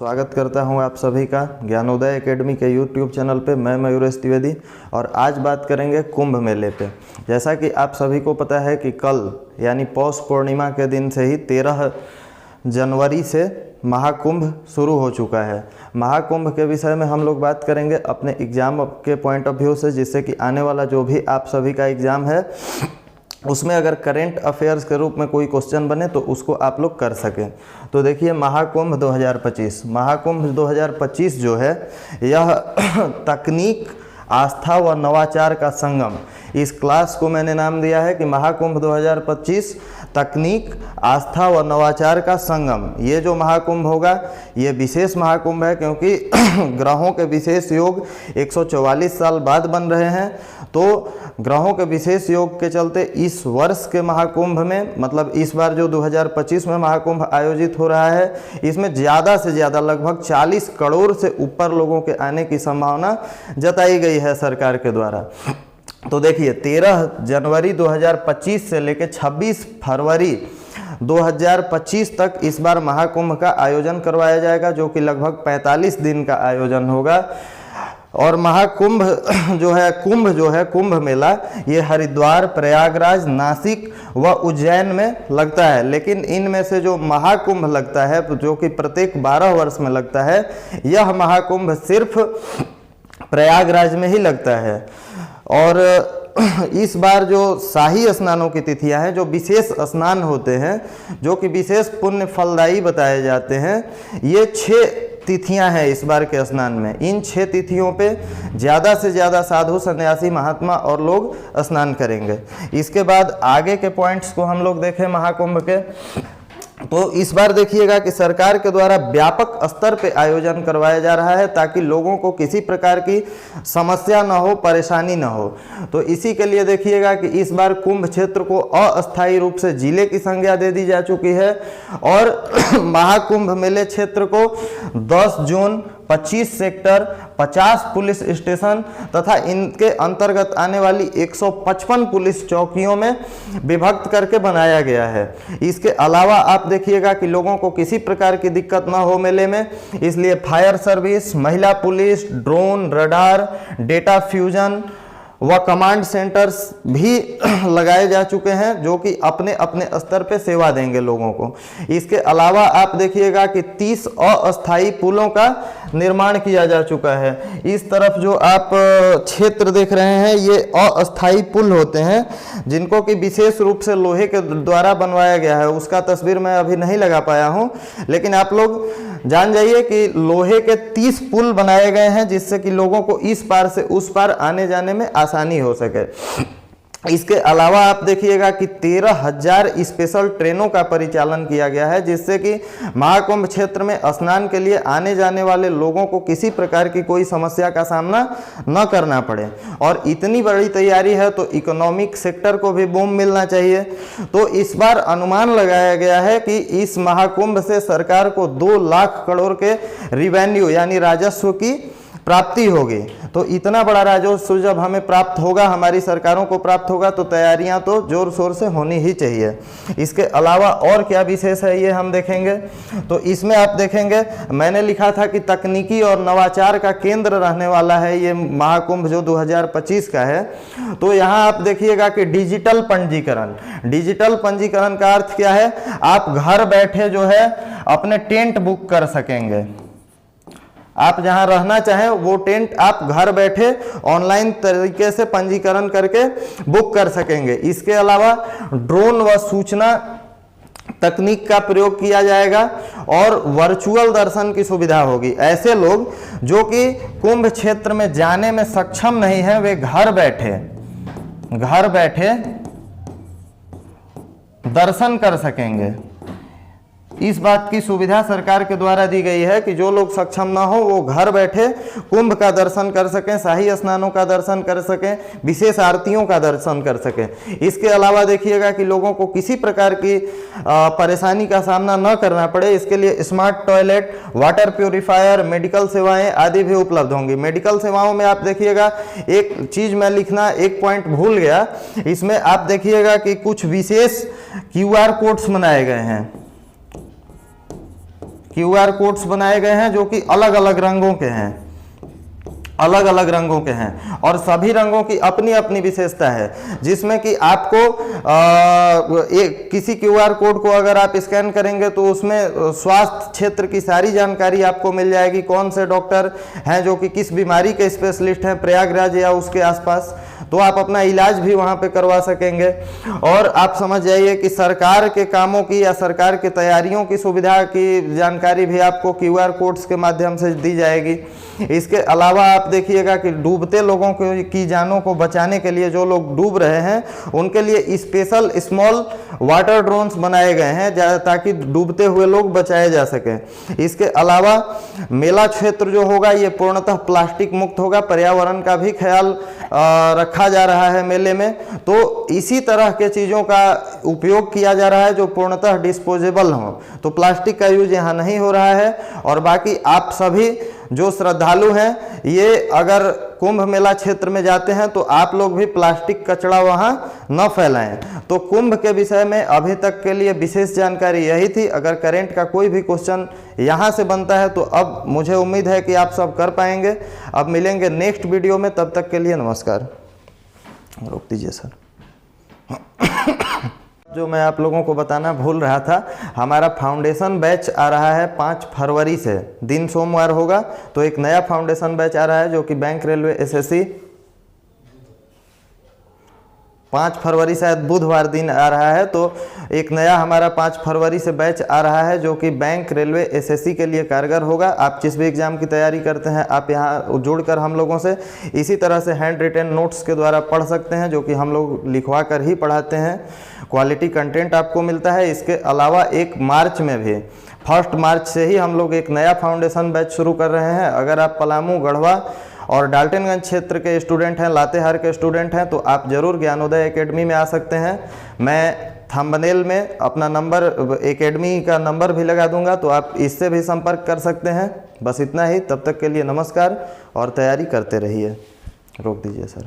स्वागत करता हूं आप सभी का ज्ञानोदय एकेडमी के यूट्यूब चैनल पे। मैं मयूरेश द्विवेदी और आज बात करेंगे कुंभ मेले पे। जैसा कि आप सभी को पता है कि कल यानी पौष पूर्णिमा के दिन से ही 13 जनवरी से महाकुंभ शुरू हो चुका है। महाकुंभ के विषय में हम लोग बात करेंगे अपने एग्ज़ाम के पॉइंट ऑफ व्यू से, जिससे कि आने वाला जो भी आप सभी का एग्ज़ाम है उसमें अगर करंट अफेयर्स के रूप में कोई क्वेश्चन बने तो उसको आप लोग कर सकें। तो देखिए महाकुंभ 2025 जो है यह तकनीक, आस्था व नवाचार का संगम। इस क्लास को मैंने नाम दिया है कि महाकुंभ 2025 तकनीक, आस्था व नवाचार का संगम। ये जो महाकुंभ होगा ये विशेष महाकुंभ है, क्योंकि ग्रहों के विशेष योग 144 साल बाद बन रहे हैं। तो ग्रहों के विशेष योग के चलते इस वर्ष के महाकुंभ में, मतलब इस बार जो 2025 में महाकुंभ आयोजित हो रहा है, इसमें ज़्यादा से ज़्यादा लगभग 40 करोड़ से ऊपर लोगों के आने की संभावना जताई गई है सरकार के द्वारा। तो देखिए 13 जनवरी 2025 से लेकर 26 फरवरी 2025 तक इस बार महाकुंभ का आयोजन करवाया जाएगा, जो कि लगभग 45 दिन का आयोजन होगा। और महाकुंभ कुंभ मेला ये हरिद्वार, प्रयागराज, नासिक व उज्जैन में लगता है। लेकिन इनमें से जो महाकुंभ लगता है, जो कि प्रत्येक 12 वर्ष में लगता है, यह महाकुंभ सिर्फ प्रयागराज में ही लगता है। और इस बार जो शाही स्नानों की तिथियां हैं, जो विशेष स्नान होते हैं, जो कि विशेष पुण्य फलदायी बताए जाते हैं, ये 6 तिथियां हैं इस बार के स्नान में। इन 6 तिथियों पे ज़्यादा से ज़्यादा साधु, सन्यासी, महात्मा और लोग स्नान करेंगे। इसके बाद आगे के पॉइंट्स को हम लोग देखें महाकुंभ के, तो इस बार देखिएगा कि सरकार के द्वारा व्यापक स्तर पे आयोजन करवाया जा रहा है, ताकि लोगों को किसी प्रकार की समस्या न हो, परेशानी न हो। तो इसी के लिए देखिएगा कि इस बार कुंभ क्षेत्र को अस्थायी रूप से जिले की संज्ञा दे दी जा चुकी है और महाकुंभ मेले क्षेत्र को 10 जोन, 25 सेक्टर, 50 पुलिस स्टेशन तथा इनके अंतर्गत आने वाली 155 पुलिस चौकियों में विभक्त करके बनाया गया है। इसके अलावा आप देखिएगा कि लोगों को किसी प्रकार की दिक्कत ना हो मेले में, इसलिए फायर सर्विस, महिला police, drone, radar, data fusion व कमांड सेंटर्स भी लगाए जा चुके हैं, जो कि अपने अपने स्तर पे सेवा देंगे लोगों को। इसके अलावा आप देखिएगा कि 30 अस्थायी पुलों का निर्माण किया जा चुका है। इस तरफ जो आप क्षेत्र देख रहे हैं ये अस्थायी पुल होते हैं, जिनको कि विशेष रूप से लोहे के द्वारा बनवाया गया है। उसका तस्वीर मैं अभी नहीं लगा पाया हूँ, लेकिन आप लोग जान जाइए कि लोहे के 30 पुल बनाए गए हैं, जिससे कि लोगों को इस पार से उस पार आने जाने में आसानी हो सके। इसके अलावा आप देखिएगा कि 13,000 स्पेशल ट्रेनों का परिचालन किया गया है, जिससे कि महाकुंभ क्षेत्र में स्नान के लिए आने जाने वाले लोगों को किसी प्रकार की कोई समस्या का सामना न करना पड़े। और इतनी बड़ी तैयारी है तो इकोनॉमिक सेक्टर को भी बूम मिलना चाहिए। तो इस बार अनुमान लगाया गया है कि इस महाकुंभ से सरकार को 2 लाख करोड़ के रिवेन्यू यानी राजस्व की प्राप्ति होगी। तो इतना बड़ा राजस्व जब हमें प्राप्त होगा, हमारी सरकारों को प्राप्त होगा, तो तैयारियां तो जोर शोर से होनी ही चाहिए। इसके अलावा और क्या विशेष है ये हम देखेंगे। तो इसमें आप देखेंगे मैंने लिखा था कि तकनीकी और नवाचार का केंद्र रहने वाला है ये महाकुंभ जो 2025 का है। तो यहाँ आप देखिएगा कि डिजिटल पंजीकरण का अर्थ क्या है, आप घर बैठे जो है अपने टेंट बुक कर सकेंगे। आप जहां रहना चाहें वो टेंट आप घर बैठे ऑनलाइन तरीके से पंजीकरण करके बुक कर सकेंगे। इसके अलावा ड्रोन व सूचना तकनीक का प्रयोग किया जाएगा और वर्चुअल दर्शन की सुविधा होगी। ऐसे लोग जो कि कुंभ क्षेत्र में जाने में सक्षम नहीं है, वे घर बैठे दर्शन कर सकेंगे। इस बात की सुविधा सरकार के द्वारा दी गई है कि जो लोग सक्षम ना हो वो घर बैठे कुंभ का दर्शन कर सकें, शाही स्नानों का दर्शन कर सकें, विशेष आरतियों का दर्शन कर सकें। इसके अलावा देखिएगा कि लोगों को किसी प्रकार की परेशानी का सामना न करना पड़े, इसके लिए smart toilet, water purifier, medical सेवाएं आदि भी उपलब्ध होंगी। मेडिकल सेवाओं में आप देखिएगा एक चीज मैं लिखना एक पॉइंट भूल गया, इसमें आप देखिएगा कि कुछ विशेष QR कोड्स बनाए गए हैं। QR कोड्स बनाए गए हैं जो कि अलग अलग रंगों के हैं, अलग अलग रंगों के हैं, और सभी रंगों की अपनी अपनी विशेषता है, जिसमें कि आपको किसी QR कोड को अगर आप स्कैन करेंगे तो उसमें स्वास्थ्य क्षेत्र की सारी जानकारी आपको मिल जाएगी। कौन से डॉक्टर हैं जो कि किस बीमारी के स्पेशलिस्ट हैं प्रयागराज या उसके आसपास, तो आप अपना इलाज भी वहाँ पे करवा सकेंगे। और आप समझ जाइए कि सरकार के कामों की या सरकार की तैयारियों की सुविधा की जानकारी भी आपको QR कोड्स के माध्यम से दी जाएगी। इसके अलावा आप देखिएगा कि डूबते लोगों की जानों को बचाने के लिए, जो लोग डूब रहे हैं उनके लिए स्पेशल स्मॉल वाटर ड्रोन्स बनाए गए हैं ताकि डूबते हुए लोग बचाए जा सकें। इसके अलावा मेला क्षेत्र जो होगा ये पूर्णतः प्लास्टिक मुक्त होगा, पर्यावरण का भी ख्याल रखा जा रहा है मेले में। तो इसी तरह के चीज़ों का उपयोग किया जा रहा है जो पूर्णतः डिस्पोजेबल हों, तो प्लास्टिक का यूज यहाँ नहीं हो रहा है। और बाकी आप सभी जो श्रद्धालु हैं, ये अगर कुंभ मेला क्षेत्र में जाते हैं तो आप लोग भी प्लास्टिक कचरा वहाँ न फैलाएं। तो कुंभ के विषय में अभी तक के लिए विशेष जानकारी यही थी। अगर करंट का कोई भी क्वेश्चन यहाँ से बनता है तो अब मुझे उम्मीद है कि आप सब कर पाएंगे। अब मिलेंगे नेक्स्ट वीडियो में, तब तक के लिए नमस्कार। रोक दीजिए सर। जो मैं आप लोगों को बताना भूल रहा था, हमारा फाउंडेशन बैच आ रहा है 5 फरवरी से, दिन सोमवार होगा। तो एक नया फाउंडेशन बैच आ रहा है जो कि बैंक रेलवे SSC 5 फरवरी शायद बुधवार दिन आ रहा है। तो एक नया हमारा 5 फरवरी से बैच आ रहा है जो कि बैंक रेलवे SSC के लिए कारगर होगा। आप जिस भी एग्ज़ाम की तैयारी करते हैं आप यहाँ जुड़कर हम लोगों से इसी तरह से हैंड रिटन नोट्स के द्वारा पढ़ सकते हैं, जो कि हम लोग लिखवा कर ही पढ़ाते हैं। क्वालिटी कंटेंट आपको मिलता है। इसके अलावा 1 मार्च में भी, 1 मार्च से ही हम लोग एक नया फाउंडेशन बैच शुरू कर रहे हैं। अगर आप पलामू, गढ़वा और डाल्टनगंज क्षेत्र के स्टूडेंट हैं, लातेहार के स्टूडेंट हैं, तो आप ज़रूर ज्ञानोदय एकेडमी में आ सकते हैं। मैं थंबनेल में अपना नंबर, एकेडमी का नंबर भी लगा दूंगा, तो आप इससे भी संपर्क कर सकते हैं। बस इतना ही। तब तक के लिए नमस्कार और तैयारी करते रहिए। रोक दीजिए सर।